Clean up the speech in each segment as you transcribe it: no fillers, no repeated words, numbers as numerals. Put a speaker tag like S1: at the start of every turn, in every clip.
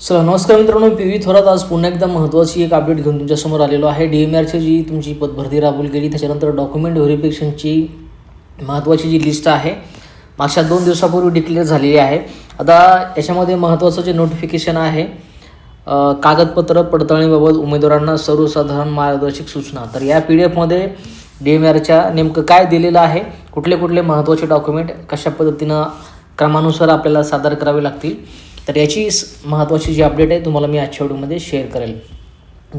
S1: चला नमस्कार मित्रांनो, पी व्ही थोरात आज पुन्हा एकदा महत्त्वाची एक अपडेट घेऊन तुमच्यासमोर आलेलो आहे. DMRची जी तुमची पदभरती राबवली गेली त्याच्यानंतर डॉक्युमेंट व्हेरिफिकेशनची महत्त्वाची जी लिस्ट आहे मागच्या 2 दिवसापूर्वी डिक्लेअर झालेली आहे. आता याच्यामध्ये महत्त्वाचं जे नोटिफिकेशन आहे कागदपत्र पडताळणीबाबत उमेदवारांना सर्वसाधारण मार्गदर्शक सूचना. तर या PDF DMRच्या नेमकं काय दिलेलं आहे, कुठले कुठले महत्त्वाचे डॉक्युमेंट कशा पद्धतीनं क्रमानुसार आपल्याला सादर करावे लागतील, तर याची महत्त्वाची जी अपडेट आहे तुम्हाला मी आजच्या व्हिडिओमध्ये शेअर करेल.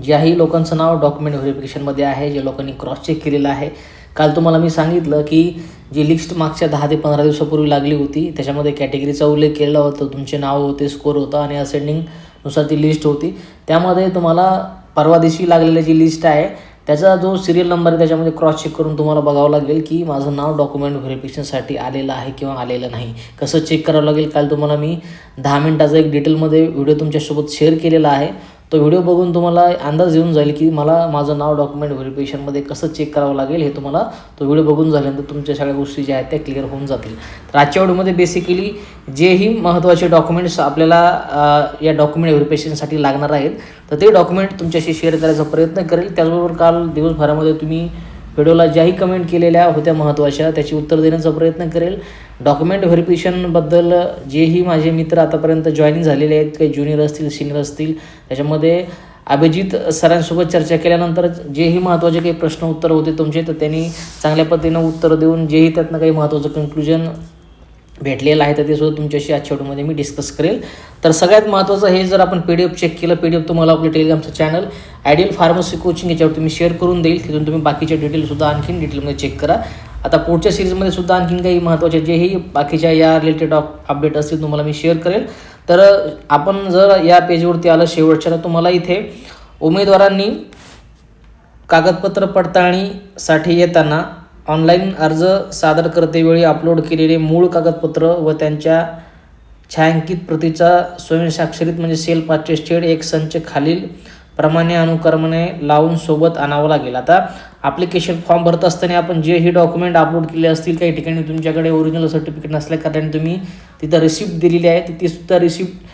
S1: ज्याही लोकांचं नाव डॉक्युमेंट व्हेरिफिकेशनमध्ये आहे, जे लोकांनी क्रॉस चेक केलेलं आहे, काल तुम्हाला मी सांगितलं की जी लिस्ट मागच्या 10 ते 15 दिवसापूर्वी लागली होती त्याच्यामध्ये कॅटेगरीचा उल्लेख केलेला होता, तुमचे नाव होते, स्कोर होता आणि असेंडिंगनुसार ती लिस्ट होती. त्यामध्ये तुम्हाला परवा दिवशी लागलेली जी लिस्ट आहे त्याचा जो सिरियल नंबर आहे त्याच्यामध्ये क्रॉस चेक करून तुम्हाला बघावं लागेल की माझं नाव डॉक्युमेंट व्हेरिफिकेशनसाठी आलेलं आहे किंवा आलेलं नाही. कसं चेक करावं लागेल काल तुम्हाला मी 10 मिनिटाचा एक डिटेलमध्ये व्हिडिओ तुमच्यासोबत शेअर केलेला आहे. तो व्हिडिओ बघून तुम्हाला अंदाज येऊन जाईल की मला माझं नाव डॉक्युमेंट व्हेरिफिकेशनमध्ये कसं चेक करावं लागेल. हे तुम्हाला तो व्हिडिओ बघून झाल्यानंतर तुमच्या सगळ्या गोष्टी ज्या आहेत त्या क्लिअर होऊन जातील. तर आजच्या व्हिडिओमध्ये बेसिकली जेही महत्त्वाचे डॉक्युमेंट्स आपल्याला या डॉक्युमेंट व्हेरिफिकेशनसाठी लागणार आहेत तर ते डॉक्युमेंट तुमच्याशी शेअर करायचा प्रयत्न करेल. त्याचबरोबर काल दिवसभरामध्ये तुम्ही व्हिडिओला ज्याही कमेंट केलेल्या होत्या महत्त्वाच्या त्याची उत्तर देण्याचा प्रयत्न करेल. डॉक्युमेंट व्हेरिफिकेशनबद्दल जेही माझे मित्र आतापर्यंत जॉईनिंग झालेले आहेत, काही ज्युनियर असतील, सिनियर असतील, त्याच्यामध्ये अभिजित सरांसोबत चर्चा केल्यानंतर जेही महत्त्वाचे काही प्रश्न उत्तर होते तुमचे तर त्यांनी चांगल्या पद्धतीनं उत्तर देऊन जेही त्यातनं काही महत्त्वाचं कन्क्लुजन भेटलेलं आहे तर ते सुद्धा तुमच्याशी आजच्या व्हिडिओमध्ये मी डिस्कस करेल. तर सगळ्यात महत्त्वाचं हे जर आपण PDF चेक केलं, PDF तुम्हाला आपलं टेलिग्रामचं चॅनल आयडियल फार्मसी कोचिंग याच्यावर तुम्ही शेअर करून देईल. तिथून तुम्ही बाकीचे डिटेलसुद्धा आणखीन डिटेलमध्ये चेक करा. आता पुढच्या सिरीजमध्ये सुद्धा आणखीन काही महत्त्वाचे जेही बाकीच्या या रिलेटेड अपडेट असतील तुम्हाला मी शेअर करेल. तर आपण जर या पेजवरती आलं शेवटच्या तर तुम्हाला इथे उमेदवारांनी कागदपत्र पडताळणीसाठी येताना ऑनलाईन अर्ज सादर करतेवेळी अपलोड केलेले मूळ कागदपत्र व त्यांच्या छायांकित प्रतीचा स्वयंसाक्षरित म्हणजे सेल्फ अटेस्टेड एक संच खालील प्रमाणे अनुक्रमाने लावून सोबत आणावं लागेल. आता ॲप्लिकेशन फॉर्म भरत असताना आपण जे ही डॉक्युमेंट अपलोड केले असतील, काही ठिकाणी तुमच्याकडे ओरिजिनल सर्टिफिकेट नसल्या कारणाने तुम्ही तिथं रिसिप्ट दिलेली आहे, ती सुद्धा रिसिप्ट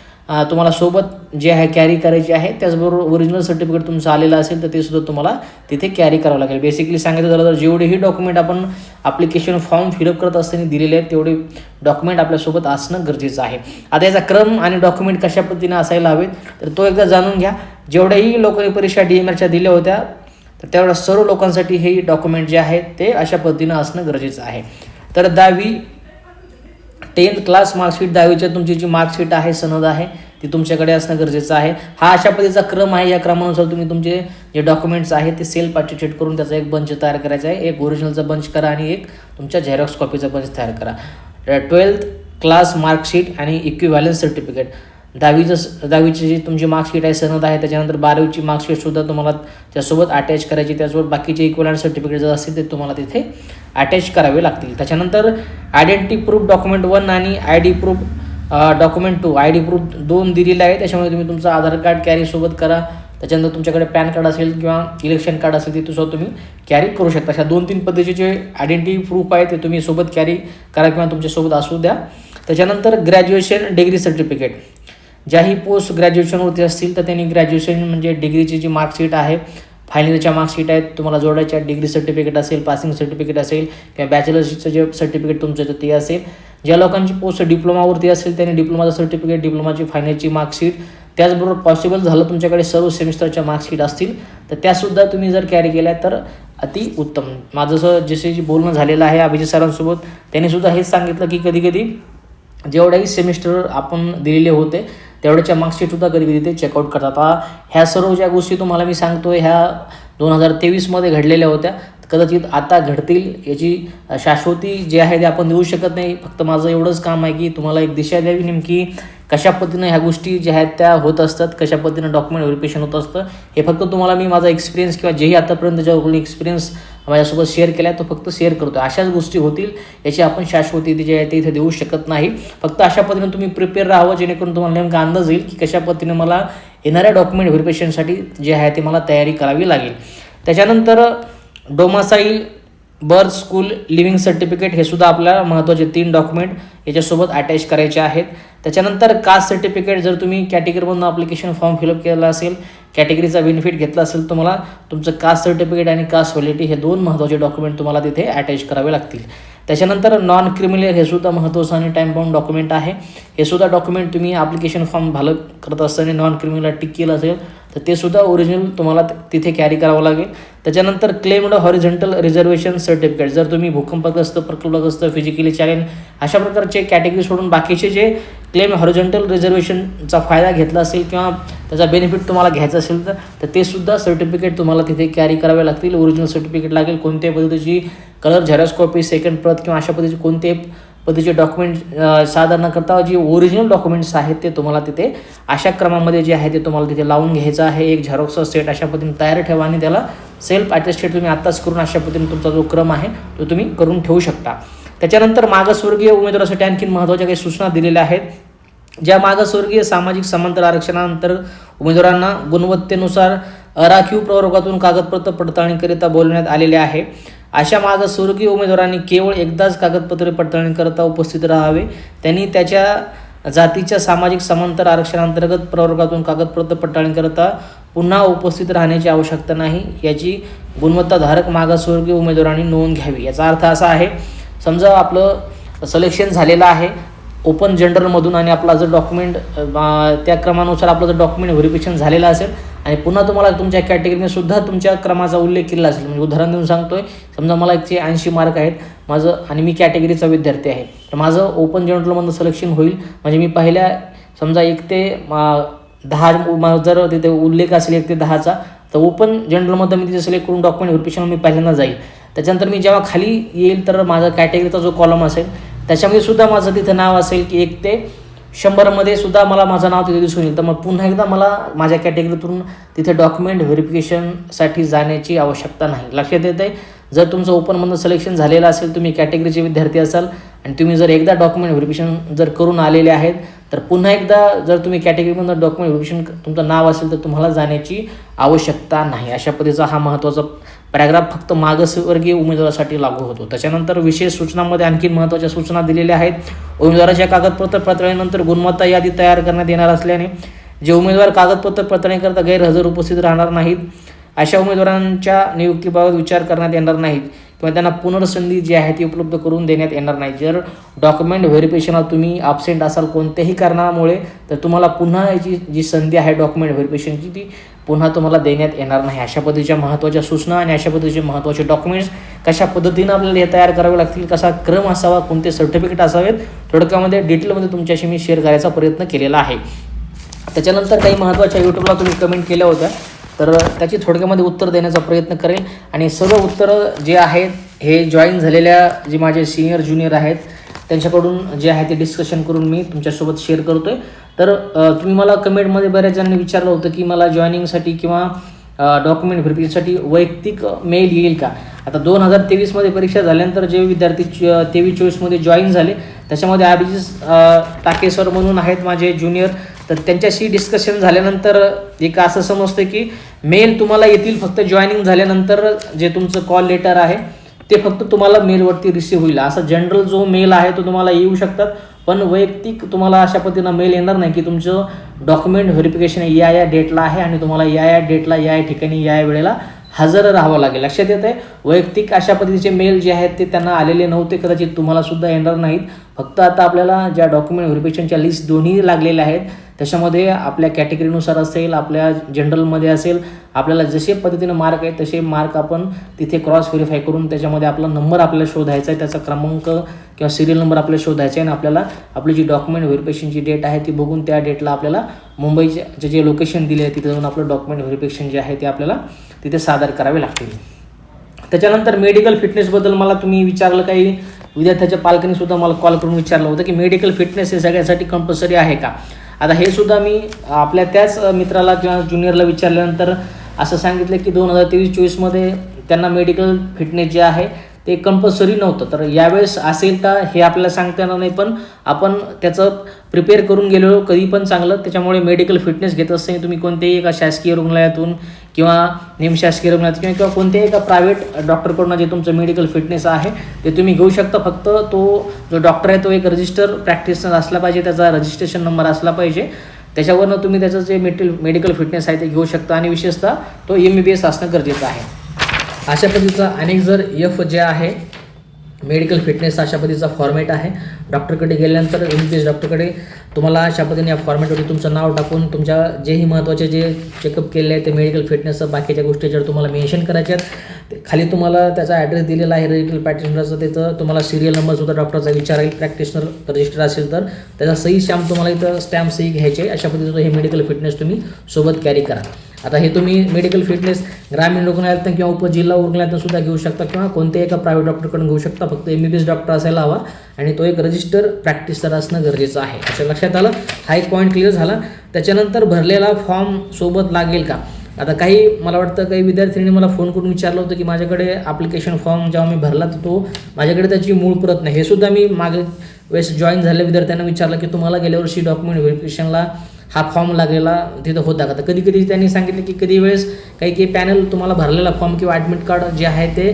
S1: तुम्हाला सोबत जे आहे कॅरी करायची आहे. त्याचबरोबर ओरिजिनल सर्टिफिकेट तुमचं आलेलं असेल तर ते सुद्धा तुम्हाला तिथे कॅरी करावं लागेल. बेसिकली सांगायचं झालं तर जेवढेही डॉक्युमेंट आपण ॲप्लिकेशन फॉर्म फिलअप करत असताना दिलेले आहेत तेवढे डॉक्युमेंट आपल्यासोबत असणं गरजेचं आहे. आता याचा क्रम आणि डॉक्युमेंट कशा पद्धतीने असायला हवेत तर तो एकदा जाणून घ्या. जेवढ्याही लोकांनी परीक्षा DMRच्या दिल्या होत्या तर तेवढ्या सर्व लोकांसाठी हे डॉक्युमेंट जे आहेत ते अशा पद्धतीनं असणं गरजेचं आहे. तर 10वी 10th क्लास मार्कशीट, 10वीच्या तुमची जी मार्कशीट आहे, सनद आहे, ती तुमच्याकडे असणं गरजेचं आहे. हा अशा पद्धतीचा क्रम आहे. या क्रमानुसार तुम्ही तुमचे जे डॉक्युमेंट्स आहेत ते सेल्फ अटेस्टेड करून त्याचा एक बंच तयार करायचा आहे. एक ओरिजिनलचा बंच करा आणि एक तुमच्या झेरॉक्स कॉपीचा बंच तयार करा. 12th क्लास मार्कशीट आणि इक्विव्हॅलन्स सर्टिफिकेट, 10वीची जी तुमची मार्कशीट आहे, सनद आहे, त्याच्यानंतर 12वीची मार्कशीटसुद्धा तुम्हाला त्यासोबत अटॅच करायची. त्याचबरोबर बाकीचे इक्विव्हॅलन्स सर्टिफिकेट जर असतील ते तुम्हाला तिथे अटॅच करावे लागतील. त्याच्यानंतर आयडेंटिटी प्रूफ डॉक्युमेंट 1 आणि ID proof document 2, ID proof 2 दिलेला आहे. त्याच्यामुळे तुम्ही तुमचं आधार कार्ड कॅरी सोबत करा. त्याच्यानंतर तुमच्याकडे पॅन कार्ड असेल किंवा इलेक्शन कार्ड असेल ते सुद्धा तुम्ही कॅरी करू शकता. अशा 2-3 पद्धतीचे आयडेंटिटी प्रूफ आहे ते तुम्ही सोबत कॅरी करा किंवा तुमच्यासोबत असू द्या. त्याच्यानंतर ग्रॅज्युएशन डिग्री सर्टिफिकेट, ज्याही पोस्ट ग्रॅज्युएशनवरती असतील तर त्यांनी ग्रॅज्युएशन म्हणजे डिग्रीची जी मार्कशीट आहे, फायनलच्या मार्कशीट आहेत तुम्हाला जोडायच्या, डिग्री सर्टिफिकेट असेल, पासिंग सर्टिफिकेट असेल किंवा बॅचलर्सचं जे सर्टिफिकेट तुमचं ते असेल. ज्या लोकांची पोस्ट डिप्लोमावरती असेल त्यांनी डिप्लोमाचं सर्टिफिकेट, डिप्लोमाची फायनलची मार्कशीट, त्याचबरोबर पॉसिबल झालं तुमच्याकडे सर्व सेमिस्टरच्या मार्कशीट असतील तर त्यासुद्धा तुम्ही जर कॅरी केल्या तर अति उत्तम. माझं जसे जे बोलणं झालेलं आहे अभिजित सरांसोबत, त्यांनीसुद्धा हेच सांगितलं की कधीकधी जेवढ्याही सेमिस्टर आपण दिलेले होते तेवढ्याच्या मार्कशीटसुद्धा कधी ते चेकआउट करतात. ह्या सर्व ज्या गोष्टी तुम्हाला मी सांगतो ह्या 2023 घडलेल्या होत्या, कदाचित आता घडतील. याची शाश्वती जी आहे ते आपण देऊ शकत नाही. फक्त माझं एवढंच काम आहे की तुम्हाला एक दिशा द्यावी नेमकी कशा पद्धतीनं ह्या गोष्टी ज्या आहेत त्या होत असतात, कशा पद्धतीनं डॉक्युमेंट व्हेरिफिकेशन होत असतं. हे फक्त तुम्हाला मी माझा एक्सपिरियन्स किंवा जेही आतापर्यंत ज्या कोणी एक्सपिरियन्स माझ्यासोबत शेअर केला आहे तो फक्त शेअर करतो. अशाच गोष्टी होतील, याची आपण शाश्वती जी आहे ते इथे देऊ शकत नाही. फक्त अशा पद्धतीनं तुम्ही प्रिपेअर राहावं जेणेकरून तुम्हाला नेमका अंदाज येईल की कशा पद्धतीनं मला येणाऱ्या डॉक्युमेंट व्हेरिफिकेशनसाठी जे आहे ते मला तयारी करावी लागेल. त्याच्यानंतर domicile, birth, school, living certificate हे सुद्धा आपल्याला महत्त्वाचे 3 डॉक्युमेंट याच्यासोबत अटॅच करायचे आहेत. त्याच्यानंतर कास्ट सर्टिफिकेट, जर तुम्ही कॅटेगरीमधून ॲप्लिकेशन फॉर्म फिलअप केला असेल, कॅटेगरीचा बेनिफिट घेतला असेल, तुम्हाला तुमचं कास्ट सर्टिफिकेट आणि कास्ट व्हॅलिडिटी हे 2 महत्त्वाचे डॉक्युमेंट तुम्हाला तिथे अटॅच करावे लागतील. त्याच्यानंतर नॉन क्रिमिनल हे सुद्धा महत्त्वाचं आणि टाईम बाउंड डॉक्युमेंट आहे. हे सुद्धा डॉक्युमेंट तुम्ही ॲप्लिकेशन फॉर्म करत असताना नॉन क्रिमिनलला टिक केलं असेल तर ते सुद्धा ओरिजिनल तुम्हाला तिथे कॅरी करावं लागेल. त्याच्यानंतर क्लेम्ड हॉरिझॉन्टल रिझर्वेशन सर्टिफिकेट, जर तुम्ही भूकंपग्रस्त, प्रकल्पग्रस्त, फिजिकली चॅलेंज अशा प्रकारचे कॅटेगरी सोडून बाकीचे जे क्लेम हॉरिझॉन्टल रिझर्वेशनचा फायदा घेतला असेल किंवा त्याचा बेनिफिट तुम्हाला घ्यायचा असेल तर ते सुद्धा सर्टिफिकेट तुम्हाला तिथे कॅरी करावे लागतील. ओरिजिनल सर्टिफिकेट लागेल. कोणत्याही पद्धतीची कलर झेरॉक्स कॉपी, सेकंड प्रत किंवा अशा पद्धतीचे कोणतेही पद्धतीचे डॉक्युमेंट सादर न करता जे ओरिजिनल डॉक्युमेंट्स आहेत ते तुम्हाला तिथे अशा क्रमामध्ये जे आहे ते तुम्हाला तिथे लावून घ्यायचं आहे. एक झेरॉक्सचा सेट अशा पद्धतीने तयार ठेवा आणि त्याला सेल्फ अटेस्टेड तुम्ही आत्ताच करून अशा पद्धतीने तुमचा जो क्रम आहे तो तुम्ही करून ठेवू शकता. त्याच्यानंतर मागासवर्गीय उमेदवारासाठी आणखी महत्त्वाच्या काही सूचना दिलेल्या आहेत. ज्या मागासवर्गीय सामाजिक समांतर आरक्षणानंतर उमेदवारांना गुणवत्तेनुसार अराखीव प्रवर्गातून कागदपत्र पडताळणीकरिता बोलवण्यात आलेले आहे, अशा मागासवर्गीय उमेदवारांनी केवळ एकदाच कागदपत्रे पडताळणीकरिता उपस्थित राहावे. त्यांनी त्याच्या जातीच्या सामाजिक समांतर आरक्षणांतर्गत प्रवर्गातून कागदपत्र पडताळणीकरिता पुन्हा उपस्थित राहण्याची आवश्यकता नाही, याची गुणवत्ताधारक मागासवर्गीय उमेदवारांनी नोंद घ्यावी. याचा अर्थ असा आहे, समजा आपलं सिलेक्शन झालेलं आहे ओपन जनरलमधून आणि आपला जर डॉक्युमेंट त्या क्रमानुसार आपलं जर डॉक्युमेंट व्हेरिफिकेशन झालेलं असेल आणि पुन्हा तुम्हाला तुमच्या कॅटेगरीने सुद्धा तुमच्या क्रमाचा उल्लेख केलेला असेल, म्हणजे उदाहरण देऊन सांगतोय, समजा मला 180 मार्क आहेत माझं आणि मी कॅटेगरीचा विद्यार्थी आहे, तर माझं ओपन जनरलमधून सिलेक्शन होईल. म्हणजे मी पहिल्या समजा 1 ते 10 जर तिथे उल्लेख असेल 1 ते 10चा तर ओपन जनरलमध्ये मी तिथे सिलेक्ट करून डॉक्युमेंट व्हेरिफिकेशन मी पहिल्यांदा जाईल. त्याच्यानंतर मी जेव्हा खाली येईल तर माझा कॅटेगरीचा जो कॉलम असेल त्याच्यामध्ये सुद्धा माझं तिथं नाव असेल की 1 ते 100मध्ये सुद्धा मला माझं नाव तिथे दिसून येईल. तर मग पुन्हा एकदा मला माझ्या कॅटेगरीतून तिथे डॉक्युमेंट व्हेरिफिकेशनसाठी जाण्याची आवश्यकता नाही. लक्षात येतं आहे, जर तुमचं ओपनमधून सिलेक्शन झालेलं असेल, तुम्ही कॅटेगरीचे विद्यार्थी असाल आणि तुम्ही जर एकदा डॉक्युमेंट व्हेरिफिकेशन जर करून आलेले आहेत तर पुन्हा एकदा जर तुम्ही कॅटेगरीमधून डॉक्युमेंट व्हेरिफिकेशन तुमचं नाव असेल तर तुम्हाला जाण्याची आवश्यकता नाही. अशा पद्धतीचा हा महत्त्वाचा पॅराग्राफ फक्त मागासवर्गीय उमेदवारासाठी लागू होतो. त्याच्यानंतर विशेष सूचनांमध्ये आणखी महत्त्वाच्या सूचना दिलेल्या आहेत. उमेदवाराच्या कागदपत्र पडताळणीनंतर गुणवत्ता यादी तयार करण्यात येणार असल्याने जे उमेदवार कागदपत्र पडताळणीकरता गैरहजर उपस्थित राहणार नाहीत अशा उमेदवारांच्या नियुक्तीबाबत विचार करण्यात येणार नाहीत किंवा त्यांना पुनर्संधी जी आहे ती उपलब्ध करून देण्यात येणार नाही. जर डॉक्युमेंट व्हेरिफिकेशनला तुम्ही ॲबसेंट असाल कोणत्याही कारणामुळे तर तुम्हाला पुन्हा याची जी संधी आहे डॉक्युमेंट व्हेरिफिकेशनची ती पुन्हा तुम्हाला देण्यात येणार नाही. अशा पद्धतीच्या महत्त्वाच्या सूचना आणि अशा पद्धतीचे महत्त्वाचे डॉक्युमेंट्स कशा पद्धतीनं आपल्याला हे तयार करावे लागतील, कसा क्रम असावा, कोणते सर्टिफिकेट असावेत, थोडक्यामध्ये डिटेलमध्ये तुमच्याशी मी शेअर करायचा प्रयत्न केलेला आहे. त्याच्यानंतर काही महत्त्वाच्या यूट्यूबला तुम्ही कमेंट केल्या होत्या तर त्याची थोडक्यामध्ये उत्तर देण्याचा प्रयत्न करेल आणि सर्व उत्तरं जे आहेत हे जॉईन झालेल्या जे माझे सिनियर ज्युनियर आहेत त्यांच्याकडून जे आहे ते डिस्कशन करून मी तुमच्यासोबत शेअर करतो आहे. तर तुम्ही मला कमेंटमध्ये बऱ्याच जणांनी विचारलं होतं की मला जॉईनिंगसाठी किंवा डॉक्युमेंट व्हेरिफिकेशनसाठी वैयक्तिक मेल येईल का. आता 2023मध्ये परीक्षा झाल्यानंतर जे विद्यार्थी 23-24मध्ये जॉईन झाले त्याच्यामध्ये अभिजित टाके सर म्हणून आहेत माझे ज्युनियर, तर त्यांच्याशी डिस्कशन झाल्यानंतर एक असं समजतं की मेल तुम्हाला येतील फक्त जॉईनिंग झाल्यानंतर. जे तुमचं कॉल लेटर आहे ते फक्त तुम्हाला मेलवरती रिसीव्ह होईल. असा जनरल जो मेल आहे तो तुम्हाला येऊ शकतात, पण वैयक्तिक तुम्हाला अशा पद्धतीनं मेल येणार नाही की तुमचं डॉक्युमेंट व्हेरिफिकेशन या डेटला आहे आणि तुम्हाला या डेटला या ठिकाणी या वेळेला हजर राहावं लागेल. लक्षात येत आहे, वैयक्तिक अशा पद्धतीचे मेल जे आहेत ते त्यांना आलेले नव्हते, कदाचित तुम्हाला सुद्धा येणार नाहीत. फक्त आता आपल्याला ज्या डॉक्युमेंट व्हेरिफिकेशनच्या लिस्ट दोन्ही लागलेल्या आहेत त्याच्यामध्ये आपल्या कॅटेगरीनुसार असेल, आपल्या जनरलमध्ये असेल, आपल्याला जसे पद्धतीने मार्क आहेत तसे मार्क आपण तिथे क्रॉस व्हेरीफाय करून त्याच्यामध्ये आपला नंबर आपल्याला शोधायचा आहे, त्याचा क्रमांक किंवा सिरियल नंबर आपल्याला शोधायचा आहे आणि आपल्याला आपली जी डॉक्युमेंट व्हेरिफिकेशनची डेट आहे ती बघून त्या डेटला आपल्याला मुंबईचे जे लोकेशन दिले आहे तिथे जाऊन आपलं डॉक्युमेंट व्हेरिफिकेशन जे आहे ते आपल्याला तिथे सादर करावे लागतील. त्याच्यानंतर मेडिकल फिटनेसबद्दल मला तुम्ही विचारलं, काही विद्यार्थ्याच्या पालकांनी सुद्धा मला कॉल करून विचारलं होतं की मेडिकल फिटनेस हे सगळ्यासाठी कंपल्सरी आहे का. आता हे सुद्धा मी आपल्या त्याच मित्राला किंवा ज्युनियरला विचारल्यानंतर असं सांगितलं की 2023-24मध्ये त्यांना मेडिकल फिटनेस जे आहे ते कंपल्सरी नव्हतं. तर यावेळेस असेल का हे आपल्याला सांगता येणार नाही, पण आपण त्याचं प्रिपेअर करून गेलेलो कधी पण चांगलं. त्याच्यामुळे मेडिकल फिटनेस घेत असताना तुम्ही कोणत्याही एका शासकीय रुग्णालयातून किंवा निमशासकीय रुग्णालयात किंवा कोणत्याही एका प्रायव्हेट डॉक्टरकडून जे तुमचं मेडिकल फिटनेस आहे ते तुम्ही घेऊ शकता. फक्त तो जो डॉक्टर आहे तो एक रजिस्टर प्रॅक्टिशनर असला पाहिजे, त्याचा रजिस्ट्रेशन नंबर असला पाहिजे. त्याच्यावरनं तुम्ही त्याचं जे मेडिकल फिटनेस आहे ते घेऊ शकता आणि विशेषतः तो MBBS असणं गरजेचं आहे. अशा पद्धतीचा अनेक जर F जे आहे मेडिकल फिटनेस अशा पद्धतीचा फॉर्मॅट आहे. डॉक्टरकडे गेल्यानंतर MBBS डॉक्टरकडे तुम्हाला अशा पद्धतीने या फॉर्मॅटवरती तुमचं नाव टाकून तुमच्या जेही महत्त्वाचे जे चेकअप केले आहे ते मेडिकल फिटनेसचं बाकीच्या गोष्टी जर तुम्हाला मेन्शन करायच्या आहेत, खाली तुम्हाला त्याचा ॲड्रेस दिलेला आहे मेडिकल प्रॅक्टिशनरचं, त्याचं तुम्हाला सिरियल नंबरसुद्धा डॉक्टरचा विचारेल. प्रॅक्टिशनर रजिस्टर असेल तर त्याचा सही स्टॅम्प तुम्हाला इथं स्टॅम्प सही घ्यायचे आहे. अशा पद्धतीचं हे मेडिकल फिटनेस तुम्ही सोबत कॅरी करा. आता हे तुम्ही मेडिकल फिटनेस ग्रामीण रुग्णालयातून किंवा उपजिल्हा रुग्णालयातून सुद्धा घेऊ शकता किंवा कोणत्याही एका प्रायव्हेट डॉक्टरकडून घेऊ शकता. फक्त MBBS डॉक्टर असायला हवा आणि तो एक रजिस्टर प्रॅक्टिसर असणं गरजेचं आहे. अशा लक्षात आलं. हा एक पॉईंट क्लिअर झाला. त्याच्यानंतर भरलेला फॉर्म सोबत लागेल का? आता काही मला वाटतं काही विद्यार्थ्यांनी मला फोन करून विचारलं होतं की माझ्याकडे ॲप्लिकेशन फॉर्म जेव्हा मी भरला तर तो माझ्याकडे त्याची मूळ प्रत नाही. हे सुद्धा मी मागे वेळेस जॉईन झालेल्या विद्यार्थ्यांना विचारलं की तुम्हाला गेल्या वर्षी डॉक्युमेंट व्हेरिफिकेशनला हा फॉर्म लागलेला तिथं होता का? तर कधी कधी त्यांनी सांगितलं की कधी वेळेस काही पॅनल तुम्हाला भरलेला फॉर्म किंवा ॲडमिट कार्ड जे आहे ते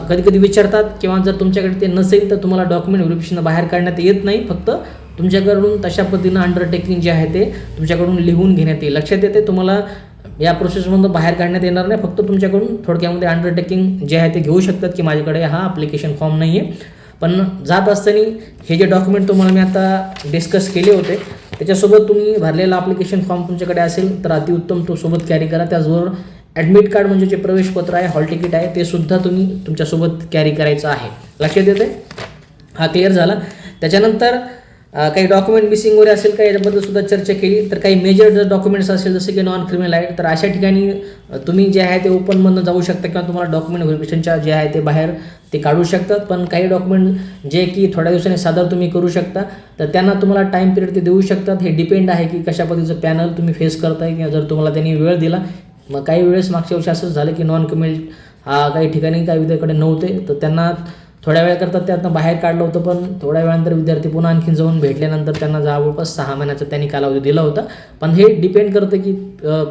S1: कधी कधी विचारतात किंवा जर तुमच्याकडे ते नसेल तर तुम्हाला डॉक्युमेंट व्हेरिफिकेशन बाहेर काढण्यात येत नाही. फक्त तुमच्याकडून तशा पद्धतीनं अंडरटेकिंग जे आहे ते तुमच्याकडून लिहून घेण्यात येईल. लक्षात येते तुम्हाला या प्रोसेसमधून बाहेर काढण्यात येणार नाही. फक्त तुमच्याकडून थोडक्यामध्ये अंडरटेकिंग जे आहे ते घेऊ शकतात की माझ्याकडे हा ॲप्लिकेशन फॉर्म नाही आहे. पण जात असताना हे जे डॉक्युमेंट तुम्हाला मी आता डिस्कस केले होते त्याच्यासोबत तुम्ही भरलेला ॲप्लिकेशन फॉर्म तुमच्याकडे असेल तर अतिउत्तम, तो सोबत कॅरी करा. त्याचबरोबर ॲडमिट कार्ड म्हणजे जे प्रवेशपत्र आहे, हॉल तिकीट आहे ते सुद्धा तुम्ही तुमच्यासोबत कॅरी करायचं आहे. लक्षात येते. हा क्लिअर झाला. त्याच्यानंतर काही डॉक्युमेंट मिसिंग वगैरे असेल का याच्याबद्दल सुद्धा चर्चा केली. तर काही मेजर जर डॉक्युमेंट्स असेल जसे की नॉन क्रिमिनल आहे तर अशा ठिकाणी तुम्ही जे आहे ते ओपनमधून जाऊ शकता किंवा तुम्हाला डॉक्युमेंट व्हेरिफिकेशनच्या जे आहे ते बाहेर ते काढू शकतात. पण काही डॉक्युमेंट जे की थोड्या दिवसांनी सादर तुम्ही करू शकता तर त्यांना तुम्हाला टाईम पिरियड ते देऊ शकतात. हे डिपेंड आहे की कशा पद्धतीचं पॅनल तुम्ही फेस करताय किंवा जर तुम्हाला त्यांनी वेळ दिला. मग काही वेळेस मागच्या वर्षी असंच झालं की नॉन क्रिमिनल काही ठिकाणी काही विद्यार्थ्याकडे नव्हते तर त्यांना थोड्या वेळ करतात त्यातनं बाहेर काढलं होतं. पण थोड्या वेळानंतर विद्यार्थी पुन्हा आणखीन जाऊन भेटल्यानंतर त्यांना जवळपास 6 महिन्याचा त्यांनी कालावधी दिला होता. पण हे डिपेंड करतं की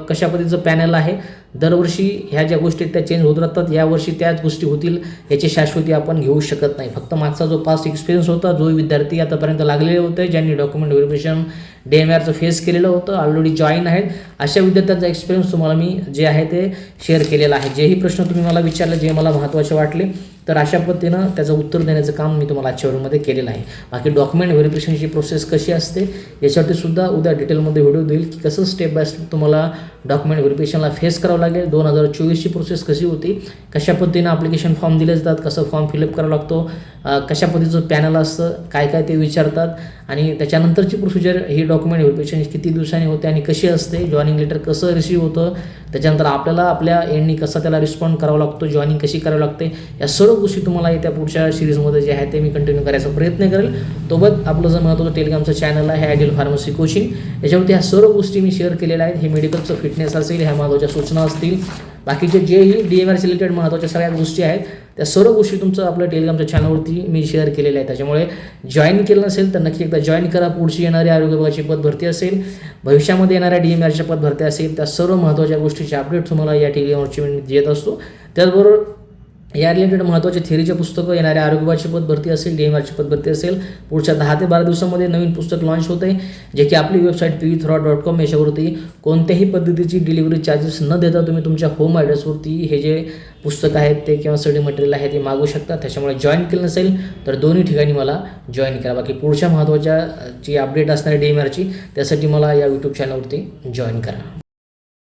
S1: कशा पद्धतीचं पॅनल आहे. दरवर्षी ह्या ज्या गोष्टी त्या चेंज होत राहतात. यावर्षी त्याच गोष्टी होतील याची शाश्वती आपण घेऊ शकत नाही. फक्त मागचा जो पास्ट एक्सपिरियन्स होता, जो विद्यार्थी आतापर्यंत लागलेले होते, ज्यांनी डॉक्युमेंट व्हेरिफिकेशन DMRचं फेस केलेलं होतं, ऑलरेडी जॉईन आहेत, अशा विद्यार्थ्यांचा एक्सपिरियन्स तुम्हाला मी जे आहे ते शेअर केलेला आहे. जेही प्रश्न तुम्ही मला विचारले जे मला महत्त्वाचे वाटले तर अशा पद्धतीनं त्याचं उत्तर देण्याचं काम मी तुम्हाला आजच्या व्हिडिओमध्ये केलेलं आहे. बाकी डॉक्युमेंट व्हेरिफिकेशनची प्रोसेस कशी असते याच्यावरती सुद्धा उद्या डिटेलमध्ये व्हिडिओ देईल की कसं स्टेप बाय स्टेप तुम्हाला डॉक्युमेंट व्हेरिफिकेशनला फेस करावं लागेल. 2024ची प्रोसेस कशी होती, कशा पद्धतीनं ॲप्लिकेशन फॉर्म दिले जातात, कसं फॉर्म फिलअप करावा लागतो, कशा पद्धतीचं पॅनल असतं, काय काय ते विचारतात आणि त्याच्यानंतरची प्रोसिजर ही डॉक्युमेंट व्हेरिफिकेशन किती दिवसांनी होते आणि कशी असते, जॉईनिंग लेटर कसं रिसीव्ह होतं, त्याच्यानंतर आपल्याला आपल्या एंडनी कसा त्याला रिस्पॉन्ड करावा लागतो, जॉईनिंग कशी करावी लागते, या सर्व गोष्टी तुम्हाला येत्या पुढच्या सिरीजमध्ये जे आहे ते मी कंटिन्यू करायचा प्रयत्न करेल. सोबत आपलं जर महत्त्वाचं टेलिग्रामचं चॅनल आहे आयडियल फार्मसी कोचिंग, याच्यावरती ह्या सर्व गोष्टी मी शेअर केलेल्या आहेत. हे मेडिकलचं फिटनेस असेल, ह्या महत्त्वाच्या सूचना असतील, बाकीचे जेही DMR रिलेटेड महत्त्वाच्या सगळ्या गोष्टी आहेत त्या सर्व गोष्टी तुमचं आपल्या टेलिग्रामच्या चॅनलवरती मी शेअर केलेल्या आहेत. त्याच्यामुळे जॉईन केलं नसेल तर नक्की एकदा जॉईन करा. पुढची येणारी आरोग्य विभागाची पद भरती असेल, भविष्यामध्ये येणाऱ्या DMRच्या पद भरती असेल, त्या सर्व महत्त्वाच्या गोष्टीचे अपडेट तुम्हाला या टेलिग्रामवरची मी देत असतो. त्याचबरोबर या रिलेटेड महत्त्वाचे थिअरीचे पुस्तकं, येणाऱ्या आरोग्य विभागाची पद भरती असेल, DMRची पद भरती असेल, पुढच्या 10 ते 12 दिवसामध्ये नवीन पुस्तक लॉन्च होते जे की आपली वेबसाईट pvthroat.com याच्यावरती कोणत्याही पद्धतीची डिलिव्हरी चार्जेस न देता तुम्ही तुमच्या होम ॲड्रेसवरती हे जे पुस्तक आहेत ते किंवा स्टडी मटेरियल आहे ते मागू शकता. त्याच्यामुळे जॉईन केलं नसेल तर दोन्ही ठिकाणी मला जॉईन करा. बाकी पुढच्या महत्त्वाच्या जी अपडेट असणार आहे DMRची त्यासाठी मला या यूट्यूब चॅनलवरती जॉईन करा.